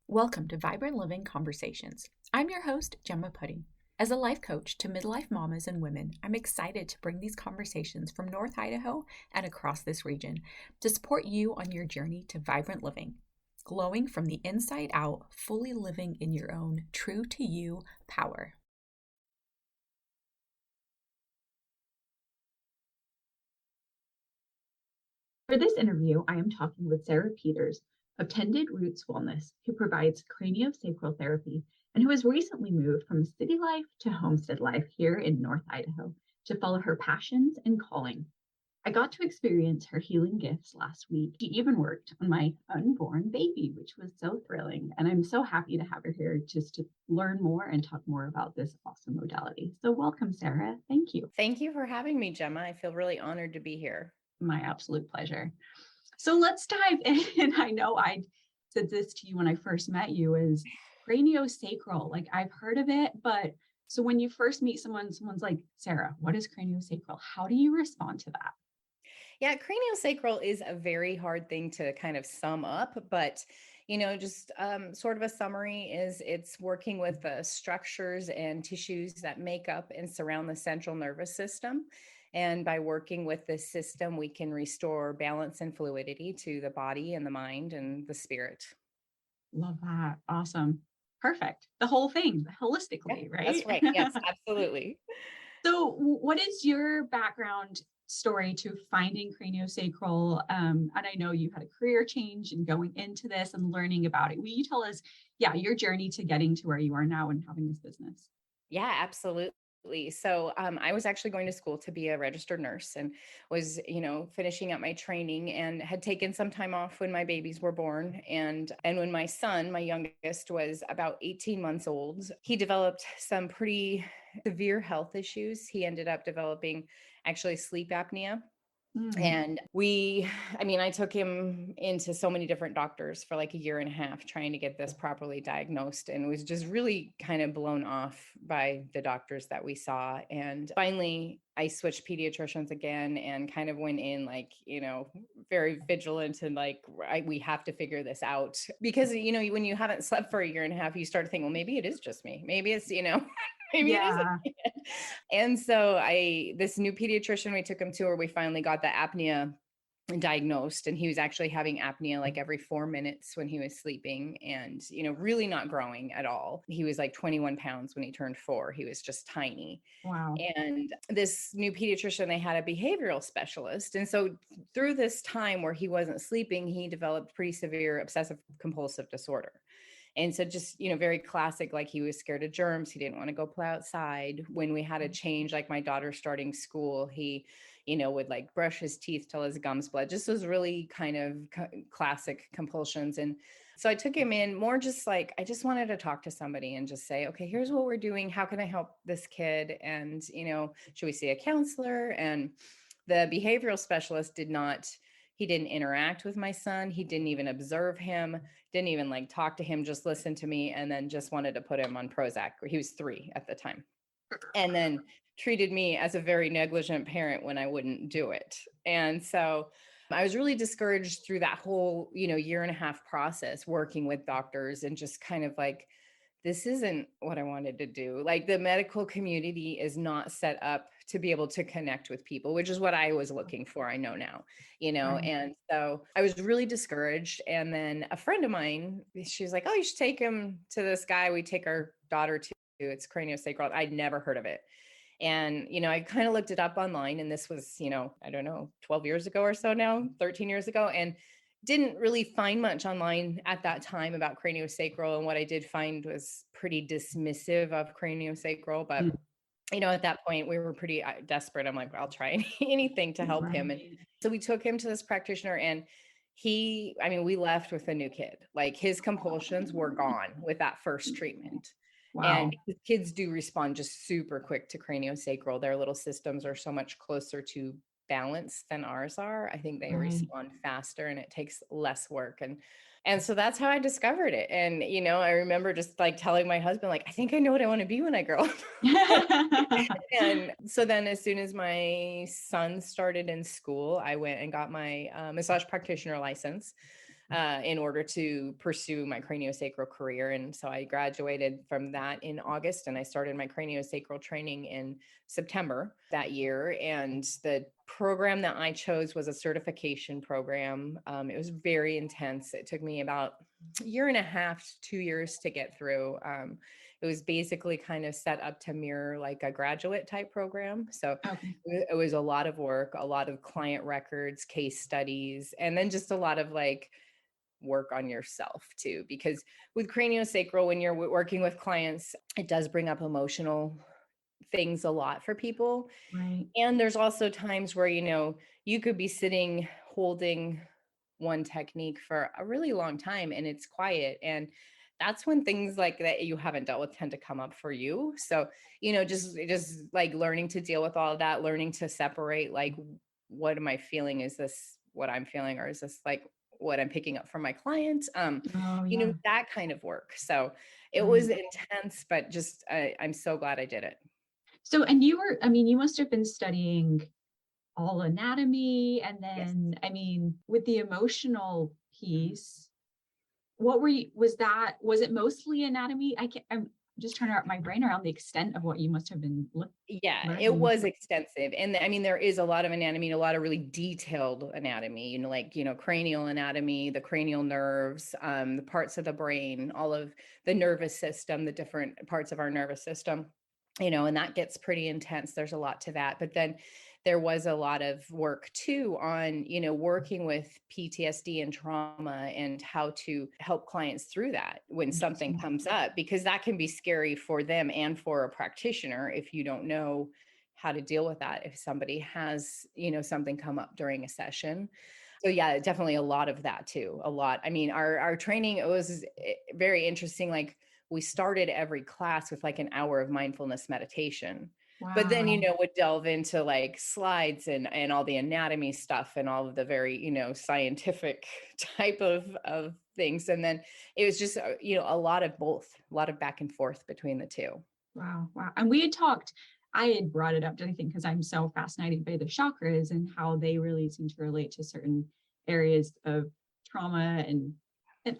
Welcome to Vibrant Living Conversations. I'm your host, Gemma Pudding. As a life coach to midlife mamas and women, I'm excited to bring these conversations from North Idaho and across this region to support you on your journey to vibrant living, glowing from the inside out, fully living in your own true to you power. For this interview, I am talking with Sarah Peters of Tended Roots Wellness, who provides craniosacral therapy and who has recently moved from city life to homestead life here in North Idaho to follow her passions and calling. I got to experience her healing gifts last week. She even worked on my unborn baby, which was so thrilling. And I'm so happy to have her here just to learn more and talk more about this awesome modality. So welcome, Sarah. Thank you. Thank you for having me, Gemma. I feel really honored to be here. My absolute pleasure. So let's dive in. I know I said this to you when I first met you is craniosacral. Like I've heard of it, but so when you first meet someone's like, Sarah, what is craniosacral? How do you respond to that? Yeah, craniosacral is a very hard thing to kind of sum up, but just sort of a summary is it's working with the structures and tissues that make up and surround the central nervous system. And by working with this system, we can restore balance and fluidity to the body and the mind and the spirit. Love that. Awesome. Perfect. The whole thing, Yeah, holistically, right? that's right. Yes, absolutely. So what is your background story to finding craniosacral? And I know you had a career change and going into this and learning about it. Will you tell us, your journey to getting to where you are now and having this business? Yeah, absolutely. So I was actually going to school to be a registered nurse and was, finishing up my training and had taken some time off when my babies were born. And when my son, my youngest, was about 18 months old, he developed some pretty severe health issues. He ended up developing actually sleep apnea. Mm. And I took him into so many different doctors for like a year and a half trying to get this properly diagnosed and was just really kind of blown off by the doctors that we saw. And finally, I switched pediatricians again and kind of went in like, very vigilant and like, we have to figure this out because, when you haven't slept for a year and a half, you start to think, well, maybe it is just me. Maybe it's, maybe it isn't. Yeah. And so this new pediatrician we took him to where we finally got the apnea diagnosed, and he was actually having apnea like every 4 minutes when he was sleeping and, really not growing at all. He was like 21 pounds when he turned 4. He was just tiny. Wow. And this new pediatrician, they had a behavioral specialist. And so through this time where he wasn't sleeping, he developed pretty severe obsessive compulsive disorder. And so just, very classic, like he was scared of germs. He didn't want to go play outside. When we had a change, like my daughter starting school, he, would like brush his teeth till his gums bled. Just those really kind of classic compulsions. And so I took him in more just like, I just wanted to talk to somebody and just say, okay, here's what we're doing. How can I help this kid? And, should we see a counselor? And the behavioral specialist he didn't interact with my son. He didn't even observe him, didn't even like talk to him, just listen to me, and then just wanted to put him on Prozac. He was 3 at the time. And then treated me as a very negligent parent when I wouldn't do it. And so I was really discouraged through that whole, year and a half process working with doctors and just kind of like, this isn't what I wanted to do. Like the medical community is not set up to be able to connect with people, which is what I was looking for. I know now, Right. and so I was really discouraged. And then a friend of mine, she was like, oh, you should take him to this guy we take our daughter to. It's craniosacral. I'd never heard of it. And, I kind of looked it up online, and this was, I don't know, 12 years ago or so now, 13 years ago. And didn't really find much online at that time about craniosacral. And what I did find was pretty dismissive of craniosacral. But, Mm. at that point, we were pretty desperate. I'm like, I'll try anything to help him. Right. And so we took him to this practitioner, and we left with a new kid. Like his compulsions were gone with that first treatment. Wow. And kids do respond just super quick to craniosacral. Their little systems are so much closer to balance than ours are. I think they Right. respond faster and it takes less work. And so that's how I discovered it. And, I remember just like telling my husband, like, I think I know what I want to be when I grow up. And so then as soon as my son started in school, I went and got my massage practitioner license. in order to pursue my craniosacral career. And so I graduated from that in August, and I started my craniosacral training in September that year. And the program that I chose was a certification program. It was very intense. It took me about a year and a half, 2 years to get through. It was basically kind of set up to mirror like a graduate type program. So Okay. it was a lot of work, a lot of client records, case studies, and then just a lot of like work on yourself too. Because with craniosacral, when you're working with clients, it does bring up emotional things a lot for people. Right. And there's also times where, you could be sitting holding one technique for a really long time and it's quiet. And that's when things like that you haven't dealt with tend to come up for you. So, just like learning to deal with all of that, learning to separate, like, what am I feeling? Is this what I'm feeling? Or is this like what I'm picking up from my clients? Oh, yeah. That kind of work. So it was Right. intense, but just, I'm so glad I did it. So, and you must have been studying all anatomy. And Yes. then, with the emotional piece, was it mostly anatomy? I'm just trying to wrap my brain around the extent of what you must have been Yeah, it learning. was extensive. And I mean, there is a lot of anatomy, a lot of really detailed anatomy, cranial anatomy, the cranial nerves, the parts of the brain, all of the nervous system, the different parts of our nervous system, and that gets pretty intense. There's a lot to that. But then there was a lot of work too on, working with PTSD and trauma and how to help clients through that when something Interesting. comes up, because that can be scary for them and for a practitioner if you don't know how to deal with that. If somebody has, something come up during a session. So yeah, definitely a lot of that too. A lot. I mean, our training, it was very interesting. Like, we started every class with like an hour of mindfulness meditation. But then, Wow. would delve into like slides and all the anatomy stuff and all of the very, scientific type of things. And then it was just, a lot of both, a lot of back and forth between the two. Wow. Wow. And I had brought it up, I think, because I'm so fascinated by the chakras and how they really seem to relate to certain areas of trauma and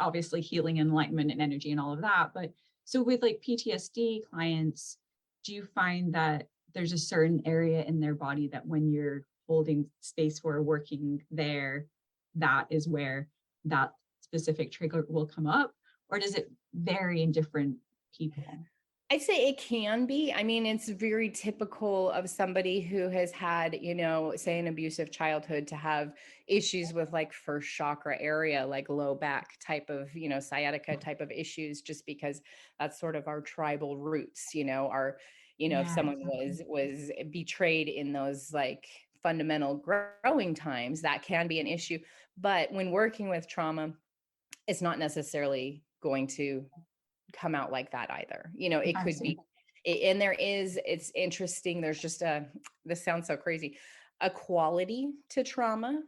obviously healing, enlightenment, and energy and all of that. But so with like PTSD clients, do you find that there's a certain area in their body that when you're holding space for working there, that is where that specific trigger will come up? Or does it vary in different people? I'd say it can be. I mean, it's very typical of somebody who has had, say an abusive childhood to have issues with like first chakra area, like low back type of, sciatica type of issues, just because that's sort of our tribal roots, if Yeah, someone exactly. was betrayed in those like fundamental growing times, that can be an issue. But when working with trauma, it's not necessarily going to come out like that either. It I could see. be, and it's interesting. There's just this sounds so crazy, a quality to trauma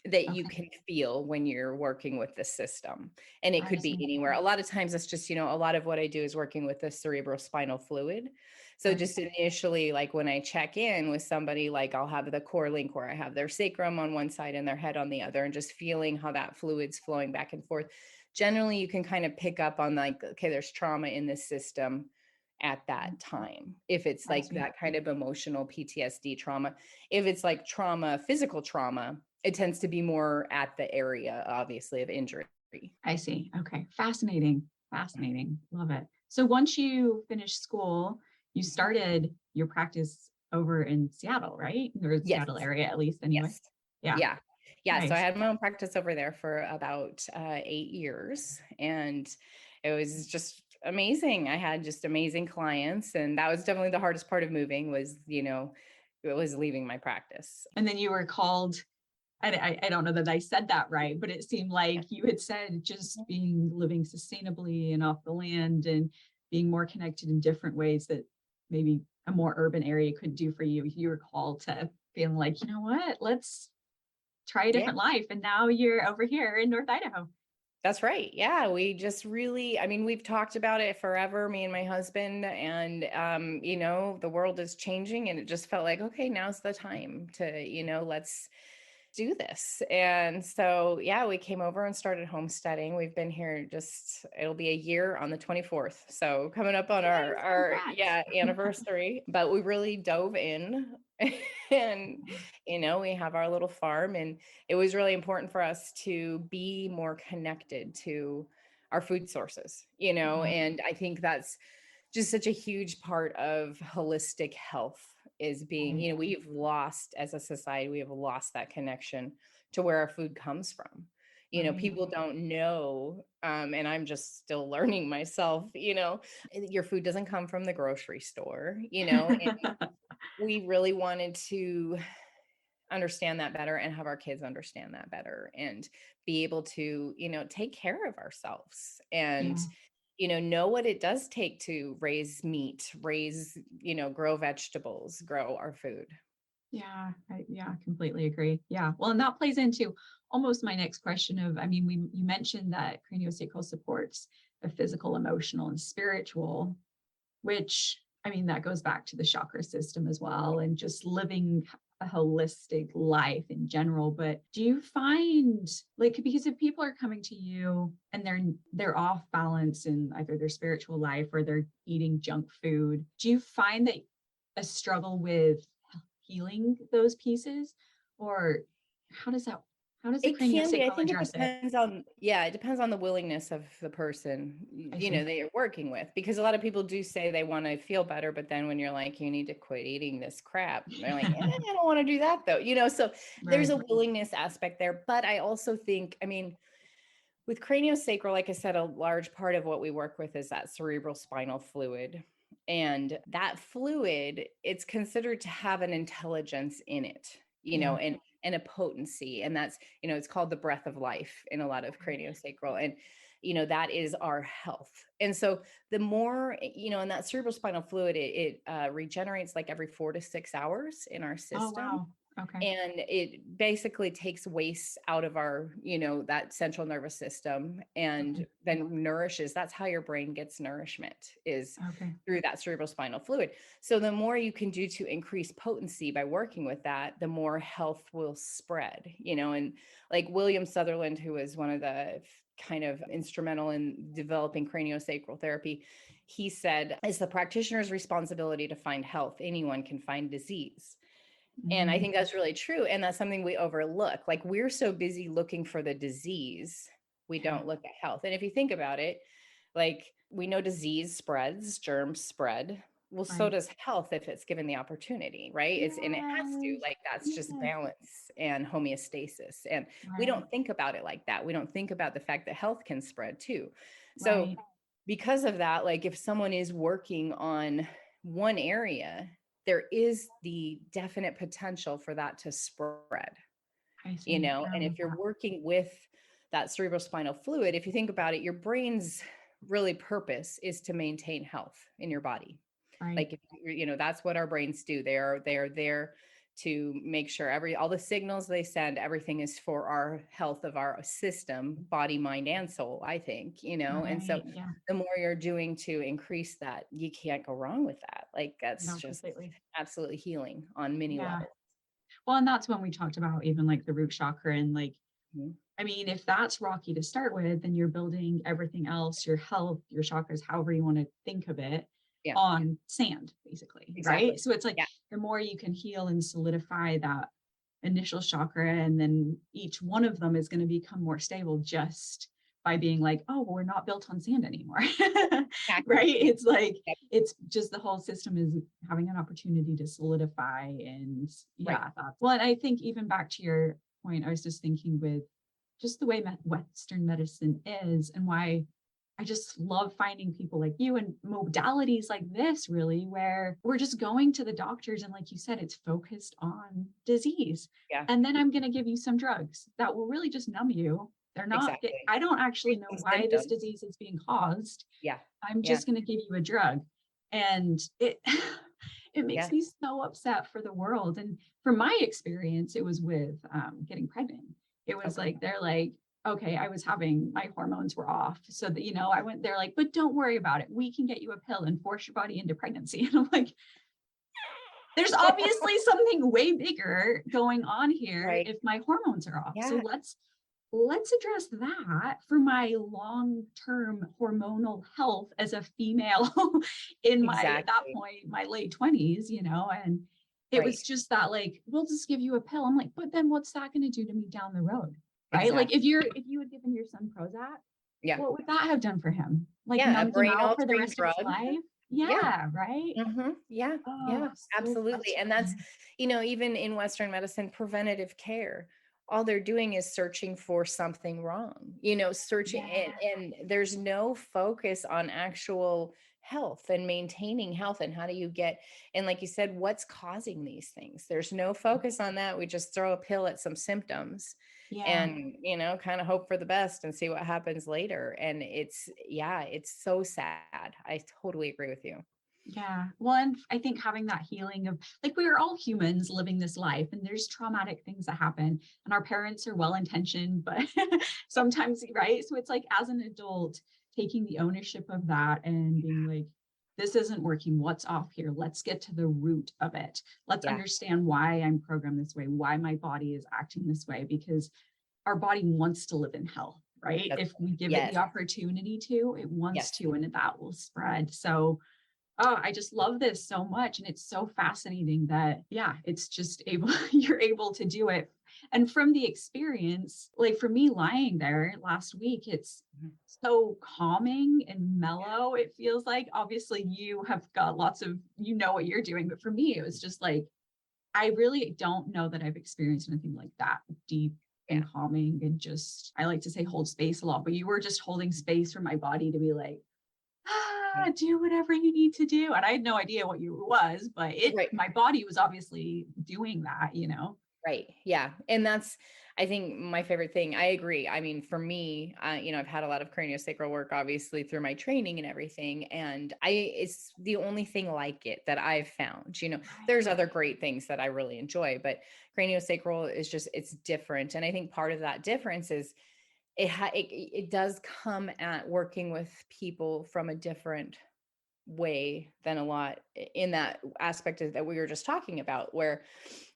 that you Okay, can feel when you're working with the system. And it I could be see. anywhere. A lot of times it's just, a lot of what I do is working with the cerebrospinal fluid. So Okay, just initially, like when I check in with somebody, like I'll have the core link where I have their sacrum on one side and their head on the other, and just feeling how that fluid's flowing back and forth. Generally, you can kind of pick up on like, okay, there's trauma in this system at that time. If it's I like see. that kind of emotional PTSD trauma, if it's like trauma, physical trauma, it tends to be more at the area, obviously, of injury. I see. Okay, fascinating. Fascinating. Love it. So once you finished school, you started your practice over in Seattle, right? Or the Yes. Seattle area, at least, anyway. Yes. Yeah. Yeah. Yeah. So I Nice. had my own practice over there for about 8 years, and it was just amazing. I had just amazing clients, and that was definitely the hardest part of moving was, it was leaving my practice. And then you were called. I don't know that I said that right, but it seemed Yeah. like you had said just living sustainably and off the land and being more connected in different ways that maybe a more urban area could do for you. You were called to feeling like, you know what, let's try a Yeah. different life. And now you're over here in North Idaho. That's right. Yeah, we just really, I mean, we've talked about it forever, me and my husband, and the world is changing, and it just felt like, okay, now's the time to, let's do this. And so, yeah, we came over and started homesteading. We've been here it'll be a year on the 24th. So coming up on our anniversary, but we really dove in and, we have our little farm, and it was really important for us to be more connected to our food sources, and I think that's just such a huge part of holistic health is being, we've lost as a society, we have lost that connection to where our food comes from. People don't know, and I'm just still learning myself, your food doesn't come from the grocery store, and we really wanted to understand that better and have our kids understand that better and be able to, take care of ourselves and know what it does take to raise meat, grow vegetables, grow our food. Yeah, I completely agree. Yeah. Well, and that plays into almost my next question of, you mentioned that craniosacral supports a physical, emotional, and spiritual, which, that goes back to the chakra system as well, and just living a holistic life in general. But do you find, like, because if people are coming to you and they're off balance in either their spiritual life or they're eating junk food, do you find that a struggle with healing those pieces, or how does the It can be. I craniosacral think it address it? depends on, it depends on the willingness of the person, that you're working with, because a lot of people do say they want to feel better, but then when you're like, you need to quit eating this crap, they're like, I don't want to do that though, so there's a willingness aspect there. But I also think, with craniosacral, like I said, a large part of what we work with is that cerebrospinal fluid. And that fluid, it's considered to have an intelligence in it, and a potency. And that's, it's called the breath of life in a lot of craniosacral. And, that is our health. And so the more, and that cerebrospinal fluid, it regenerates like every 4 to 6 hours in our system. Oh, wow. Okay. And it basically takes waste out of our, that central nervous system, and then nourishes. That's how your brain gets nourishment, is through that cerebrospinal fluid. So the more you can do to increase potency by working with that, the more health will spread, and like William Sutherland, who was one of the kind of instrumental in developing craniosacral therapy, he said, it's the practitioner's responsibility to find health. Anyone can find disease. And I think that's really true. And that's something we overlook. Like, we're so busy looking for the disease, we don't look at health. And if you think about it, like, we know disease spreads, germs spread. Well, so does health if it's given the opportunity, right? And it has to, like, that's just balance and homeostasis. And we don't think about it like that. We don't think about the fact that health can spread too. So because of that, like, if someone is working on one area, there is the definite potential for that to spread, and if you're working with that cerebrospinal fluid, if you think about it, your brain's really purpose is to maintain health in your body. Like, if, that's what our brains do. They're there to make sure all the signals they send, everything is for our health of our system, body, mind, and soul, I think, and so the more you're doing to increase that, you can't go wrong with that. Like, that's just absolutely healing on many levels. Well, and that's when we talked about even like the root chakra and like, if that's rocky to start with, then you're building everything else, your health, your chakras, however you want to think of it, on sand, basically. Right. So it's like, the more you can heal and solidify that initial chakra, and then each one of them is going to become more stable just by being like, oh, well, we're not built on sand anymore. Right. It's like, it's just the whole system is having an opportunity to solidify. And well, and I think even back to your point, I was just thinking with just the way Western medicine is, and why I just love finding people like you and modalities like this, really, where we're just going to the doctors. And like you said, it's focused on disease. And then I'm going to give you some drugs that will really just numb you. They're not, I don't actually know why this disease is being caused. I'm just going to give you a drug. And it makes me so upset for the world. And from my experience, it was with getting pregnant. It was like, they're like, okay, my hormones were off. So that, I went there like, but don't worry about it. We can get you a pill and force your body into pregnancy. And I'm like, there's obviously something way bigger going on here Right. if my hormones are off. So Yeah. let's address that for my long-term hormonal health as a female in at that Exactly. point, my late 20s, and it Right. was just that, like, we'll just give you a pill. I'm like, but then what's that going to do to me down the road? Right? Like if Exactly. you had given your son Prozac, Yeah. what would that have done for him? Like Yeah. A numbed him brain out for the altering rest of his drug. life? Yeah. Yeah, right? Yeah. Oh, Yeah. so Absolutely. And that's, frustrating. even in Western medicine, preventative care, all they're doing is searching for something wrong, searching, Yeah. and there's no focus on actual health and maintaining health. And how do you get, and like you said, what's causing these things? There's no focus on that. We just throw a pill at some symptoms Yeah. and, kind of hope for the best and see what happens later. And it's so sad. I totally agree with you. Yeah. Well, and I think having that healing of, like, we are all humans living this life, and there's traumatic things that happen, and our parents are well intentioned, but sometimes, right? So it's like, as an adult, taking the ownership of that and being like, this isn't working. What's off here? Let's get to the root of it. Let's Yeah. understand why I'm programmed this way, why my body is acting this way, because our body wants to live in health, right? That's If we give it yes. the opportunity to, it wants Yes. to, and that will spread. So, oh, I just love this so much. And it's so fascinating that, yeah, it's just you're able to do it. And from the experience, like for me lying there last week, it's Mhm. so calming and mellow. It feels like, obviously you have got lots of, what you're doing. But for me, it was just like, I really don't know that I've experienced anything like that deep Yeah. and calming, and just, I like to say hold space a lot, but you were just holding space for my body to be like, Yeah. do whatever you need to do. And I had no idea what you was, but Right. my body was obviously doing that. Right. Yeah. And that's, I think, my favorite thing. I agree. I mean, for me, I've had a lot of craniosacral work, obviously, through my training and everything. And it's the only thing like it that I've found. There's Right. other great things that I really enjoy, but craniosacral is just, it's different. And I think part of that difference is it does come at working with people from a different way than a lot in that aspect that we were just talking about, where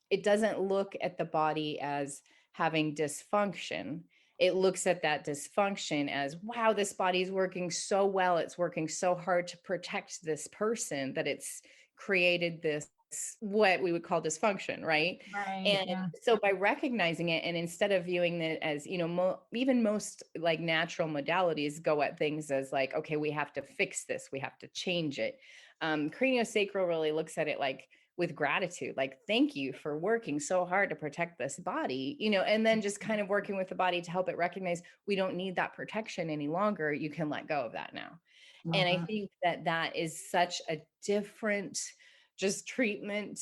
it doesn't look at the body as having dysfunction. It looks at that dysfunction as, wow, this body is working so well. It's working so hard to protect this person that it's created this, what we would call dysfunction, right? Right. And Yeah. so by recognizing it, and instead of viewing it as, even most like natural modalities go at things as like, okay, we have to fix this, we have to change it. Craniosacral really looks at it like with gratitude, like, thank you for working so hard to protect this body, and then just kind of working with the body to help it recognize we don't need that protection any longer. You can let go of that now. Love And I that. think that is such a different just treatment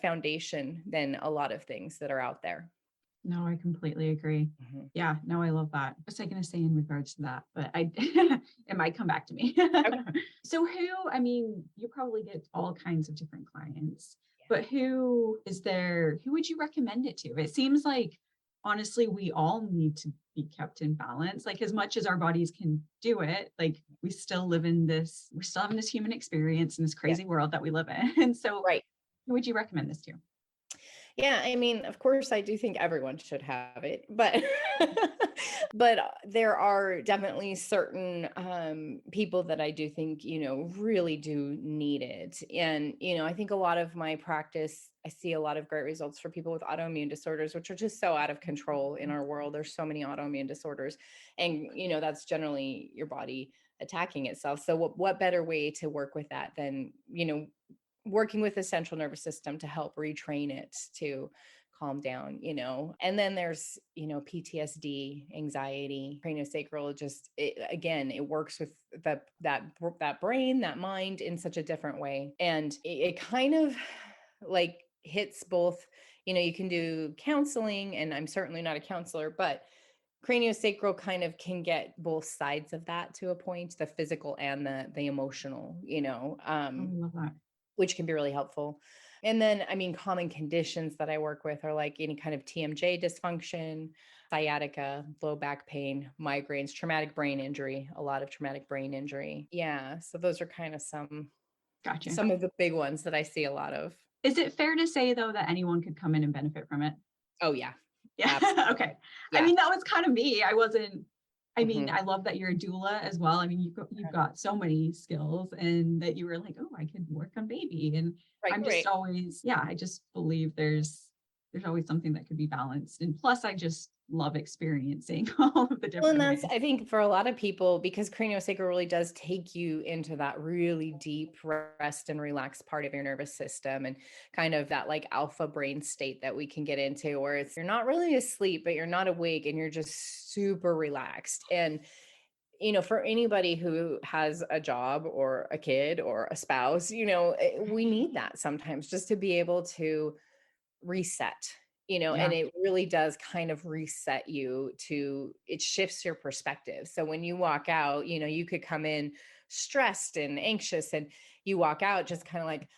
foundation than a lot of things that are out there. No, I completely agree. Mhm. Yeah, no, I love that. What was I going to say in regards to that? But it might come back to me. Okay. So I mean, you probably get all kinds of different clients, but who would you recommend it to? It seems like, honestly, we all need to be kept in balance. Like, as much as our bodies can do it, like, we're still having this human experience in this Yeah. crazy world that we live in. And so Right. who would you recommend this to? Yeah, I mean, of course, I do think everyone should have it, but but there are definitely certain people that I do think really do need it. And I think a lot of my practice, I see a lot of great results for people with autoimmune disorders, which are just so out of control in our world. There's so many autoimmune disorders, and that's generally your body attacking itself. So what better way to work with that than working with the central nervous system to help retrain it to calm down, and then there's, PTSD, anxiety, craniosacral, just again, it works with that brain, that mind in such a different way. And it kind of like hits both, you can do counseling, and I'm certainly not a counselor, but craniosacral kind of can get both sides of that to a point, the physical and the emotional, Oh, I love that. which can be really helpful. And then, I mean, common conditions that I work with are like any kind of TMJ dysfunction, sciatica, low back pain, migraines, traumatic brain injury, a lot of traumatic brain injury. Yeah. So those are kind of Gotcha. some of the big ones that I see a lot of. Is it fair to say though that anyone could come in and benefit from it? Oh yeah. Yeah. Okay. I Yeah. mean, that was kind of me. I mean, Mhm. I love that you're a doula as well. I mean, you've got so many skills and that you were like, oh, I could work on baby. And Right, I'm just right. always, yeah, I just believe there's always something that could be balanced. And plus I just love experiencing all of the Well, and different that's, ways. I think for a lot of people, because craniosacral really does take you into that really deep rest and relaxed part of your nervous system and kind of that like alpha brain state that we can get into where it's, you're not really asleep, but you're not awake and you're just super relaxed. And, for anybody who has a job or a kid or a spouse, we need that sometimes just to be able to reset, and Yeah. it really does kind of reset you it shifts your perspective. So when you walk out, you could come in stressed and anxious and you walk out just kind of like,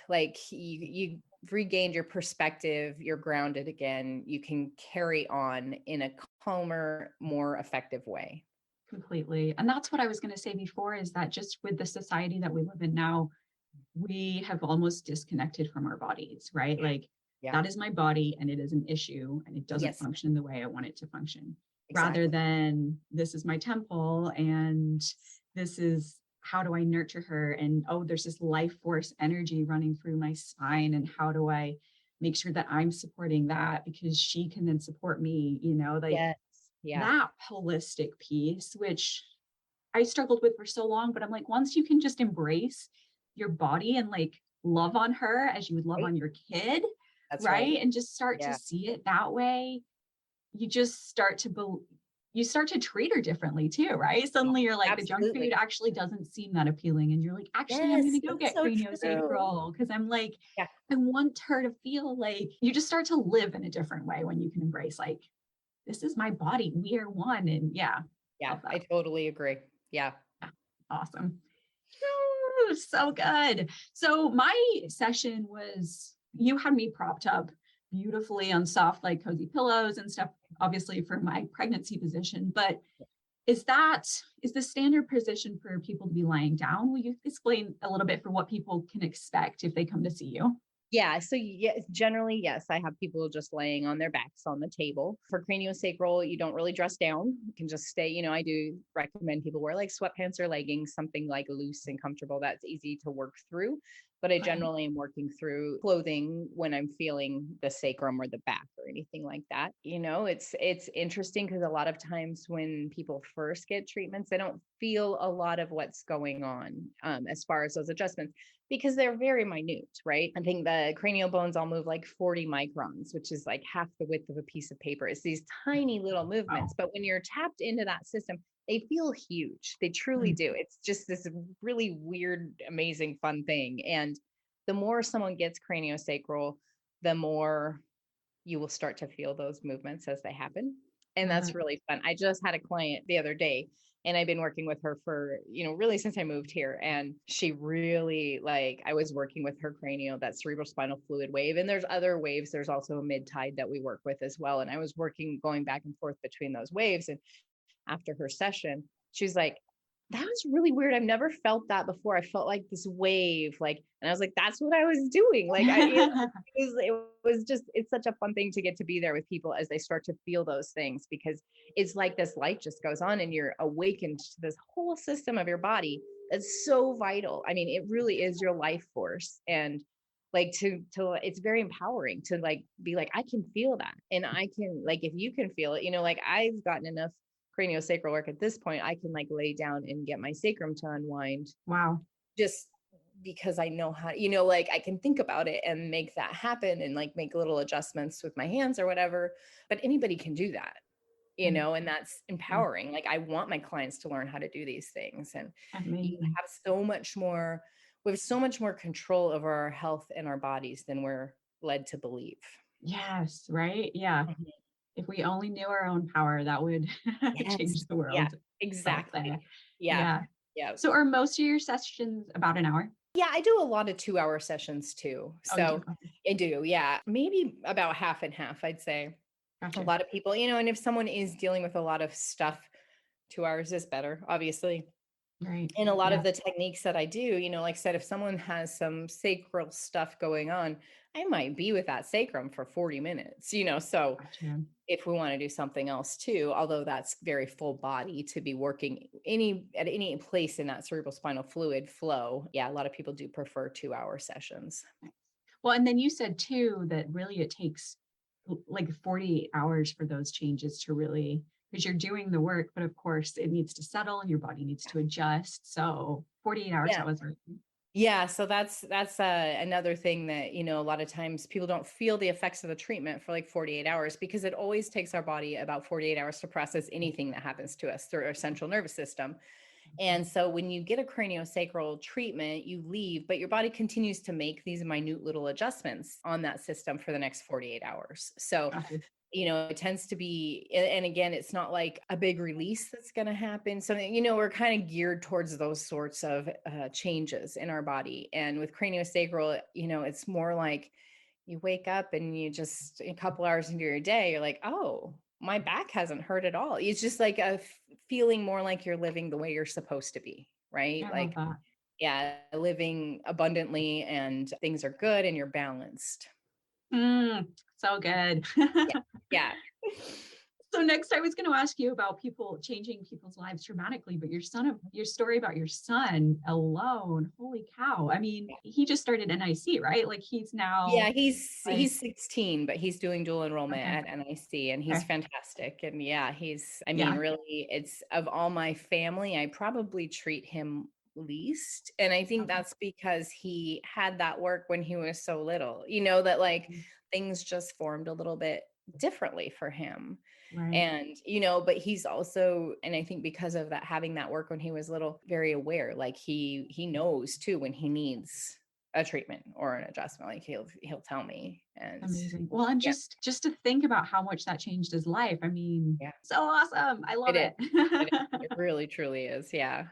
like you regained your perspective, you're grounded again, you can carry on in a calmer, more effective way. Completely. And that's what I was going to say before is that just with the society that we live in now, we have almost disconnected from our bodies, right? Like Yeah. that is my body and it is an issue and it doesn't Yes, function the way I want it to function, rather exactly. than this is my temple and this is how do I nurture her? And oh, there's this life force energy running through my spine. And how do I make sure that I'm supporting that because she can then support me, like Yes. Yeah. that holistic piece, which I struggled with for so long, but I'm like, once you can just embrace your body and like love on her as you would love Right. on your kid, That's right. right? And just start to Yeah. see it that way, you just you start to treat her differently too, right? Suddenly you're like, the junk food Absolutely. actually doesn't seem that appealing. And you're like, actually, I'm going Yes, to go that's get so true. craniosacral because I'm like, Yeah. I want her to feel like you just start to live in a different way when you can embrace like, this is my body. We are one. And yeah, Yeah, love I that. totally agree. Yeah. Yeah, awesome. Ooh, so good. So my session was, you had me propped up beautifully on soft, like cozy pillows and stuff, obviously for my pregnancy position. But is the standard position for people to be lying down? Will you explain a little bit for what people can expect if they come to see you? Yeah. So yes, generally, yes, I have people just laying on their backs on the table. For craniosacral, you don't really dress down. You can just stay, I do recommend people wear like sweatpants or leggings, something like loose and comfortable that's easy to work through. But I Okay. generally am working through clothing when I'm feeling the sacrum or the back or anything like that. It's interesting because a lot of times when people first get treatments, they don't feel a lot of what's going on as far as those adjustments because they're very minute, right? I think the cranial bones all move like 40 microns, which is like half the width of a piece of paper. It's these tiny little Wow. movements, but when you're tapped into that system, they feel huge. They truly Mm. do. It's just this really weird, amazing, fun thing. And the more someone gets craniosacral, the more you will start to feel those movements as they happen. And Love that's it. really fun. I just had a client the other day and I've been working with her for, really since I moved here. And she really I was working with her cranial, that cerebrospinal fluid wave. And there's other waves. There's also a mid-tide that we work with as well. And I was going back and forth between those waves. And after her session, she's like, that was really weird. I've never felt that before. I felt like this wave, and I was like, that's what I was doing. It's such a fun thing to get to be there with people as they start to feel those things, because it's like this light just goes on and you're awakened to this whole system of your body that's so vital. I mean, it really is your life force. And it's very empowering to be like, I can feel that. And I can, if you can feel it, I've gotten enough craniosacral work at this point, I can lay down and get my sacrum to unwind Wow. just because I know how, I can think about it and make that happen and make little adjustments with my hands or whatever. But anybody can do that, Mm. and that's empowering. I want my clients to learn how to do these things. And you Amazing. have we have so much more control over our health and our bodies than we're led to believe. Yes, right. Yeah. Mhm. If we only knew our own power, that would Yes. change the Yeah, world. So there. exactly. Yeah. Yeah. Yeah. So are most of your sessions about an hour? Yeah, I do a lot of 2-hour sessions too. Oh, you do? So Okay. I do, yeah. Maybe about half and half, I'd say. A Gotcha. lot of people, and if someone is dealing with a lot of stuff, 2 hours is better, obviously. Right. And a lot Yeah. of the techniques that I do, like I said, if someone has some sacral stuff going on, I might be with that sacrum for 40 minutes, so Gotcha. if we want to do something else too, although that's very full body to be working at any place in that cerebrospinal fluid flow. Yeah, a lot of people do prefer 2-hour sessions. Well, and then you said too that really it takes like 48 hours for those changes to really, because you're doing the work, but of course it needs to settle and your body needs to adjust. So 48 hours, Yeah. that was working. Yeah, so that's another thing that, a lot of times people don't feel the effects of the treatment for like 48 hours because it always takes our body about 48 hours to process anything that happens to us through our central nervous system. And so when you get a craniosacral treatment, you leave, but your body continues to make these minute little adjustments on that system for the next 48 hours. So Gotcha. it tends to be, and again, it's not like a big release that's going to happen. So, we're kind of geared towards those sorts of changes in our body. And with craniosacral, it's more like you wake up and you just, a couple hours into your day, you're like, oh, my back hasn't hurt at all. It's just like a feeling more like you're living the way you're supposed to be, right? I love Like, that. yeah, living abundantly and things are good and you're balanced. So good. Yeah. So next I was going to ask you about people changing people's lives dramatically, but your story about your son alone, holy cow. I mean, he just started NIC, right? Like he's now Yeah, he's like, 16, but he's doing dual enrollment okay, at NIC and he's okay. fantastic. And yeah, I mean, Yeah. really, it's of all my family, I probably treat him least. And I think Okay. that's because he had that work when he was so little, that like things just formed a little bit differently for him. Right. And, but he's also, and I think because of that, having that work when he was little, very aware, like he knows too, when he needs a treatment or an adjustment, like he'll tell me. And Amazing. Well, and yeah, just to think about how much that changed his life. I mean, yeah, so awesome. I love it is. it. It really, truly is. Yeah.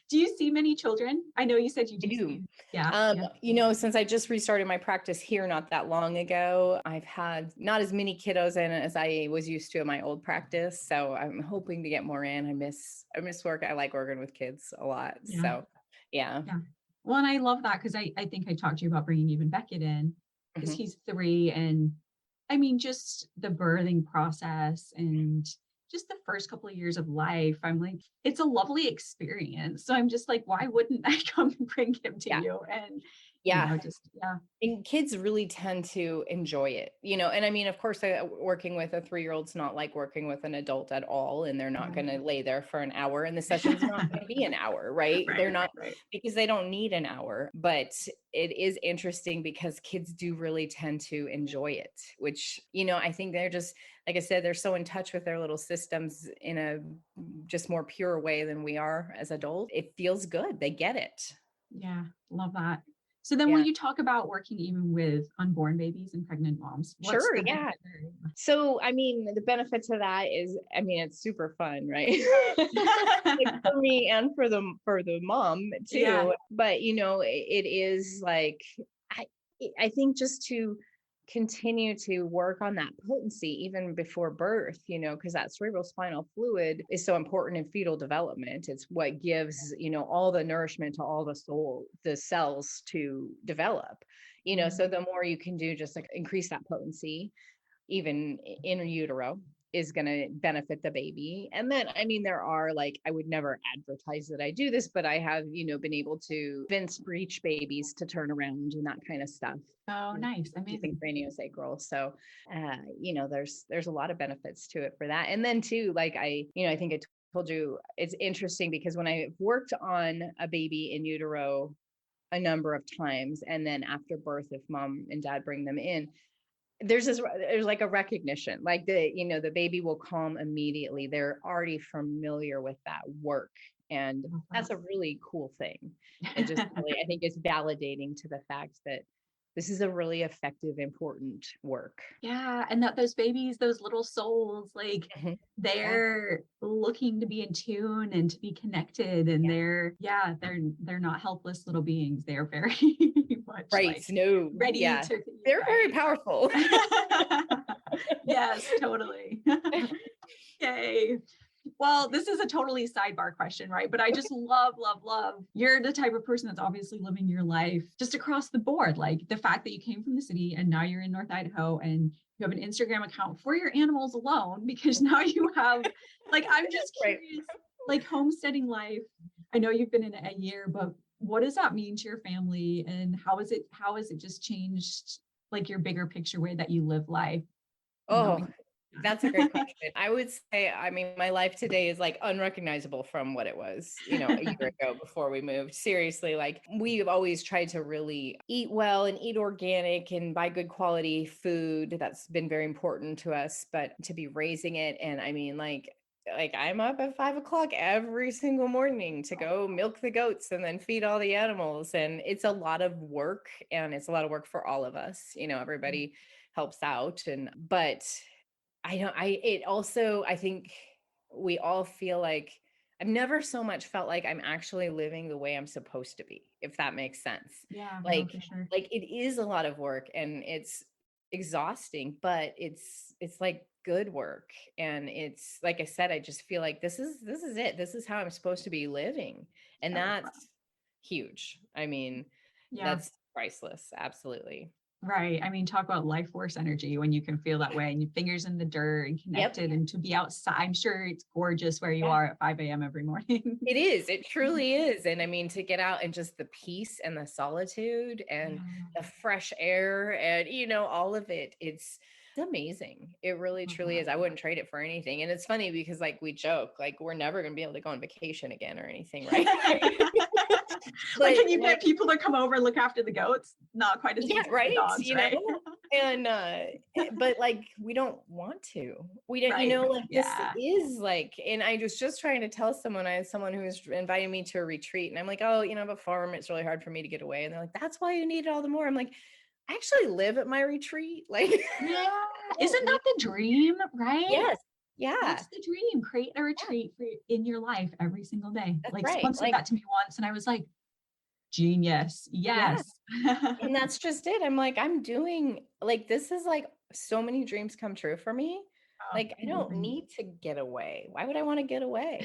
Do you see many children? I know you said you I do do. see. Yeah. Yeah. Since I just restarted my practice here not that long ago, I've had not as many kiddos in as I was used to in my old practice. So I'm hoping to get more in. I miss work. I like working with kids a lot. Yeah. So yeah. Yeah. Well, and I love that because I think I talked to you about bringing even Beckett in because Mhm. he's 3. And I mean, just the birthing process and just the first couple of years of life, I'm like, it's a lovely experience. So I'm just like, why wouldn't I come and bring him to Yeah. you? And, Yeah. yeah. And kids really tend to enjoy it, and I mean, of course, working with a 3-year-old's not like working with an adult at all. And they're not going to lay there for an hour and the session's not going to be an hour, right? They're not, Right. because they don't need an hour, but it is interesting because kids do really tend to enjoy it, which, I think they're just, like I said, they're so in touch with their little systems in a just more pure way than we are as adults. It feels good. They get it. Yeah. Love that. So then will Yeah. you talk about working even with unborn babies and pregnant moms? What's Sure. the Yeah. benefit there? So, I mean, the benefits of that is, I mean, it's super fun, right? Like for me and for the mom too. Yeah. But it is like I I think just to continue to work on that potency even before birth, because that cerebrospinal fluid is so important in fetal development. It's what gives, all the nourishment to all the cells to develop. So the more you can do just like increase that potency even in utero is going to benefit the baby. And then, I mean, there are like, I would never advertise that I do this, but I have, been able to convince breech babies to turn around and that kind of stuff. Oh, nice. Amazing. Craniosacral. So, there's a lot of benefits to it for that. And then too, like I think I told you, it's interesting because when I worked on a baby in utero a number of times, and then after birth, if mom and dad bring them in, there's like a recognition, like the baby will calm immediately. They're already familiar with that work. And that's a really cool thing. It just really, I think it's validating to the fact that this is a really effective, important work. Yeah. And that those babies, those little souls, like Mhm. they're looking to be in tune and to be connected. And they're not helpless little beings. They're very much Right. like No. ready Yeah. to. They're very powerful. Yes, totally. Yay. Well, this is a totally sidebar question, right? But I just love, love, love. You're the type of person that's obviously living your life just across the board. Like the fact that you came from the city and now you're in North Idaho and you have an Instagram account for your animals alone, because now you have, like, I'm just Right. curious, like homesteading life. I know you've been in it a year, but what does that mean to your family? And how has it just changed like your bigger picture way that you live life? Oh, that's a great question. I would say, I mean, my life today is like unrecognizable from what it was, a year ago before we moved. Seriously, like we've always tried to really eat well and eat organic and buy good quality food. That's been very important to us, but to be raising it. And I mean, like I'm up at 5 o'clock every single morning to go milk the goats and then feed all the animals. And it's a lot of work, and it's a lot of work for all of us. Everybody helps out. But I think we all feel like I've never so much felt like I'm actually living the way I'm supposed to be, if that makes sense. Yeah, no, Like, for sure. like it is a lot of work and it's exhausting, but it's like good work. And it's like I said, I just feel like this is it. This is how I'm supposed to be living. And that's huge. I mean, Yeah. that's priceless. Absolutely. Right. I mean, talk about life force energy when you can feel that way and your fingers in the dirt and connected and to be outside. I'm sure it's gorgeous where you are at 5 a.m. every morning. It is. It truly is. And I mean, to get out and just the peace and the solitude and the fresh air and, all of it, it's amazing. It really, truly is. I wouldn't trade it for anything. And it's funny because like we joke, like we're never going to be able to go on vacation again or anything, right? Like, can you get people to come over and look after the goats? Not quite as easy as right. the dogs, right? And but like we don't want to. We don't, like this is like, and I was just trying to tell someone, I had someone who was inviting me to a retreat, and I'm like, oh, I have a farm, it's really hard for me to get away. And they're like, that's why you need it all the more. I'm like, I actually live at my retreat. Like, yeah, isn't that the dream, right? Yes. Yeah. That's the dream. Create a retreat in your life every single day. That's like right. Someone said that to me once and I was like, genius. Yes. And that's just it. I'm like, I'm doing like, this is like so many dreams come true for me. Like, I don't need to get away. Why would I want to get away?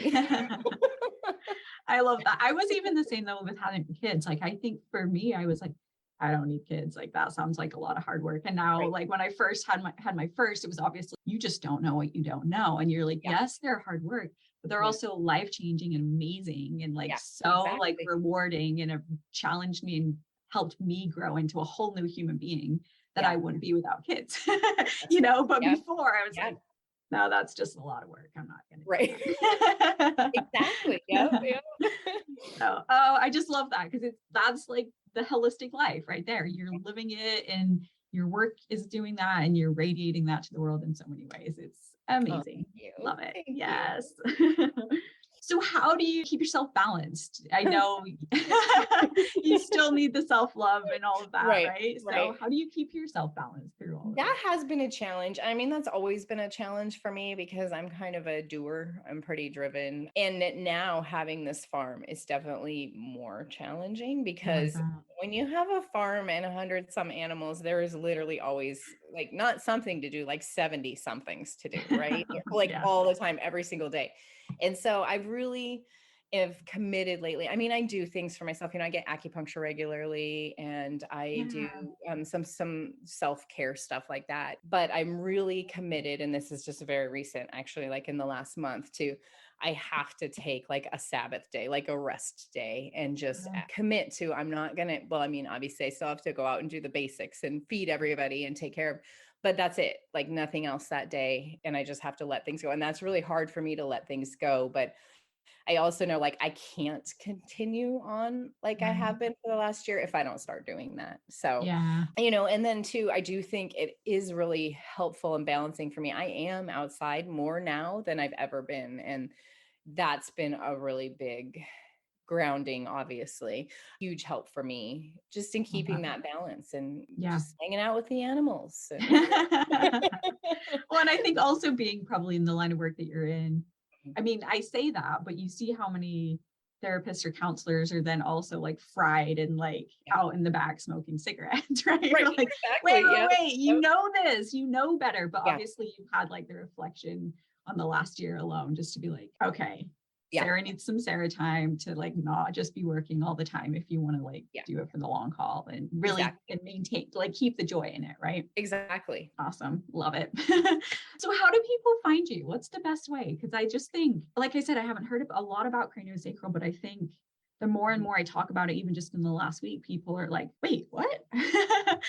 I love that. I was even the same though with having kids. Like, I think for me, I was like, I don't need kids. Like, that sounds like a lot of hard work. And now, like when I first had my first, it was obviously, you just don't know what you don't know. And you're like, yes, they're hard work, but they're also life-changing and amazing and like like rewarding, and have challenged me and helped me grow into a whole new human being that I wouldn't be without kids. But before I was like, no, that's just a lot of work. I'm not going to. Exactly. So, I just love that because that's like the holistic life right there. You're living it and your work is doing that and you're radiating that to the world in so many ways. It's amazing. Love it. Yes. So how do you keep yourself balanced? I know you still need the self-love and all of that, right? So how do you keep yourself balanced through all of that? Has been a challenge. I mean, that's always been a challenge for me because I'm kind of a doer. I'm pretty driven. And now having this farm is definitely more challenging because when you have a farm and 100 some animals, there is literally always like not something to do, like 70 somethings to do, right? Like all the time, every single day. And so I really have committed lately. I mean, I do things for myself. I get acupuncture regularly and I do some self-care stuff like that. But I'm really committed, and this is just very recent, actually, like in the last month I have to take like a Sabbath day, like a rest day, and just commit to, I'm not going to, well, I mean, obviously I still have to go out and do the basics and feed everybody and take care of, but that's it, like nothing else that day. And I just have to let things go. And that's really hard for me to let things go. But I also know like I can't continue on like I have been for the last year if I don't start doing that. So, and then too, I do think it is really helpful and balancing for me. I am outside more now than I've ever been. And that's been a really big grounding, obviously, huge help for me just in keeping that balance and just hanging out with the animals. Well, and I think also being probably in the line of work that you're in, I mean, I say that, but you see how many therapists or counselors are then also like fried and like out in the back smoking cigarettes, right? You're like, exactly. wait, you know this, you know better, but obviously you've had like the reflection on the last year alone, just to be like, okay, Yeah. Sarah needs some Sarah time to like not just be working all the time if you want to like Yeah. do it for the long haul and really and maintain, like keep the joy in it, right? Exactly. Awesome. Love it. So how do people find you? What's the best way? Because I just think, like I said, I haven't heard a lot about craniosacral, but I think the more and more I talk about it, even just in the last week, people are like, wait, what?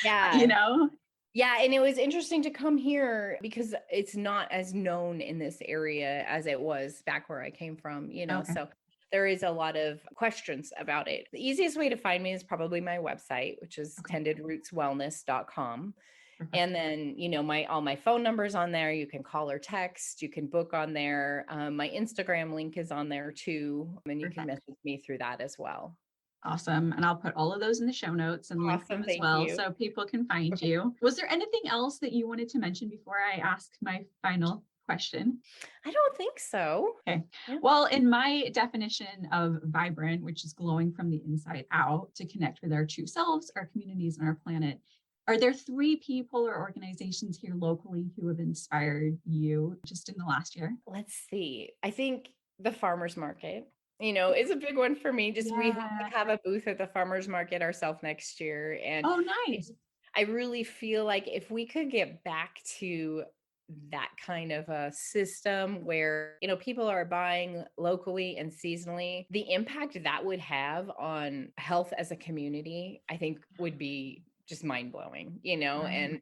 Yeah. You know? Yeah. And it was interesting to come here because it's not as known in this area as it was back where I came from, you know, Okay. so there is a lot of questions about it. The easiest way to find me is probably my website, which is tendedrootswellness.com. And then, you know, all my phone numbers on there. You can call or text. You can book on there. My Instagram link is on there too. And you can message me through that as well. Awesome. And I'll put all of those in the show notes and link them as well so people can find you. Was there anything else that you wanted to mention before I ask my final question? I don't think so. Okay. Yeah. Well, in my definition of vibrant, which is glowing from the inside out to connect with our true selves, our communities, and our planet, are there 3 people or organizations here locally who have inspired you just in the last year? Let's see. I think the farmers market, you know, is a big one for me. Just we have a booth at the farmers market ourselves next year. And oh, nice. I really feel like if we could get back to that kind of a system where, you know, people are buying locally and seasonally, the impact that would have on health as a community, I think would be just mind blowing, you know, and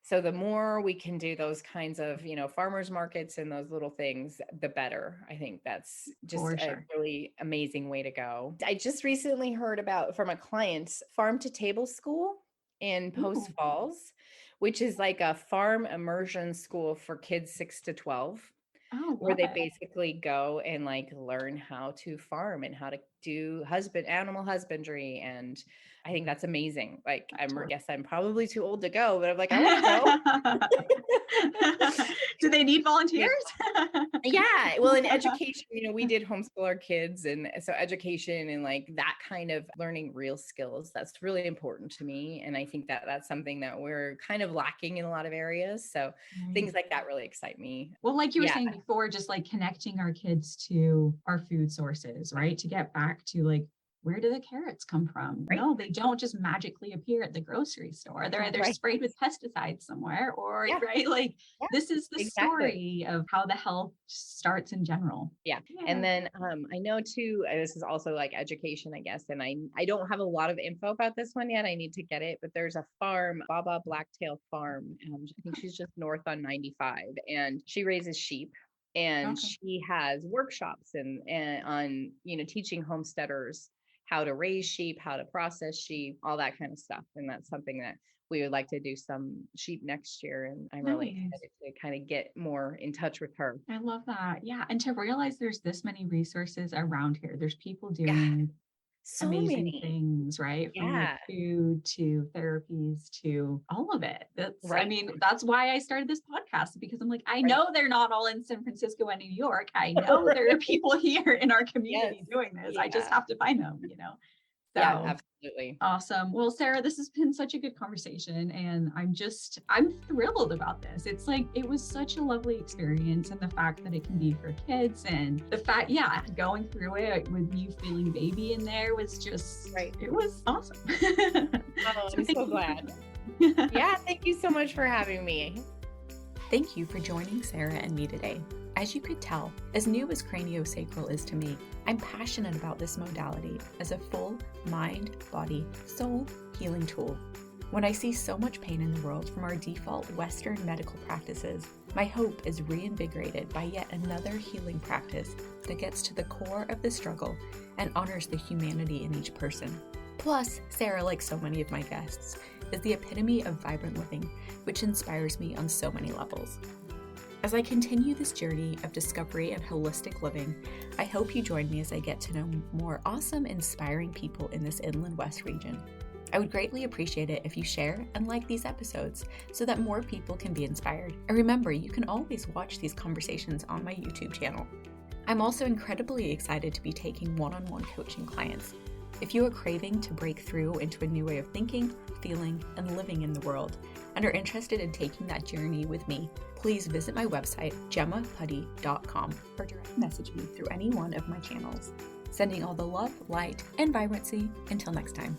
so the more we can do those kinds of, you know, farmers markets and those little things, the better. I think that's just a really amazing way to go. I just recently heard about from a client's farm to table school in Post Falls, which is like a farm immersion school for kids 6 to 12. Where they basically go and like learn how to farm and how to do animal husbandry. And I think that's amazing. Like, I guess I'm probably too old to go, but I'm like, I want to go. Do they need volunteers? Yeah. Well, in education, you know, we did homeschool our kids. And so education and like that kind of learning real skills, that's really important to me. And I think that that's something that we're kind of lacking in a lot of areas. So things like that really excite me. Well, like you were saying before, just like connecting our kids to our food sources, right? To get back to like, where do the carrots come from? Right. No, they don't just magically appear at the grocery store. They're either sprayed with pesticides somewhere or, like this is the story of how the health starts in general. Yeah. And then I know too, this is also like education, I guess. And I don't have a lot of info about this one yet. I need to get it, but there's a farm, Baba Blacktail Farm. I think she's just north on 95 and she raises sheep. And she has workshops and on, you know, teaching homesteaders how to raise sheep, how to process sheep, all that kind of stuff. And that's something that we would like to do some sheep next year. And I'm really excited to kind of get more in touch with her. I love that. Yeah. And to realize there's this many resources around here. There's people doing so amazing things, right? From like food to therapies to all of it. That's I mean, that's why I started this podcast, because I'm like, I know they're not all in San Francisco and New York. I know there are people here in our community doing this. I just have to find them, you know. So, yeah, absolutely. Awesome. Well, Sarah, this has been such a good conversation and I'm thrilled about this. It's like, it was such a lovely experience, and the fact that it can be for kids and the fact, going through it with you feeling baby in there was just, it was awesome. I'm so glad. Yeah. Thank you so much for having me. Thank you for joining Sarah and me today. As you could tell, as new as craniosacral is to me, I'm passionate about this modality as a full mind, body, soul healing tool. When I see so much pain in the world from our default Western medical practices, my hope is reinvigorated by yet another healing practice that gets to the core of the struggle and honors the humanity in each person. Plus, Sarah, like so many of my guests, is the epitome of vibrant living, which inspires me on so many levels. As I continue this journey of discovery and holistic living, I hope you join me as I get to know more awesome, inspiring people in this Inland West region. I would greatly appreciate it if you share and like these episodes so that more people can be inspired. And remember, you can always watch these conversations on my YouTube channel. I'm also incredibly excited to be taking one-on-one coaching clients. If you are craving to break through into a new way of thinking, feeling, and living in the world, and are interested in taking that journey with me, please visit my website, gemmaputty.com, or direct message me through any one of my channels. Sending all the love, light, and vibrancy. Until next time.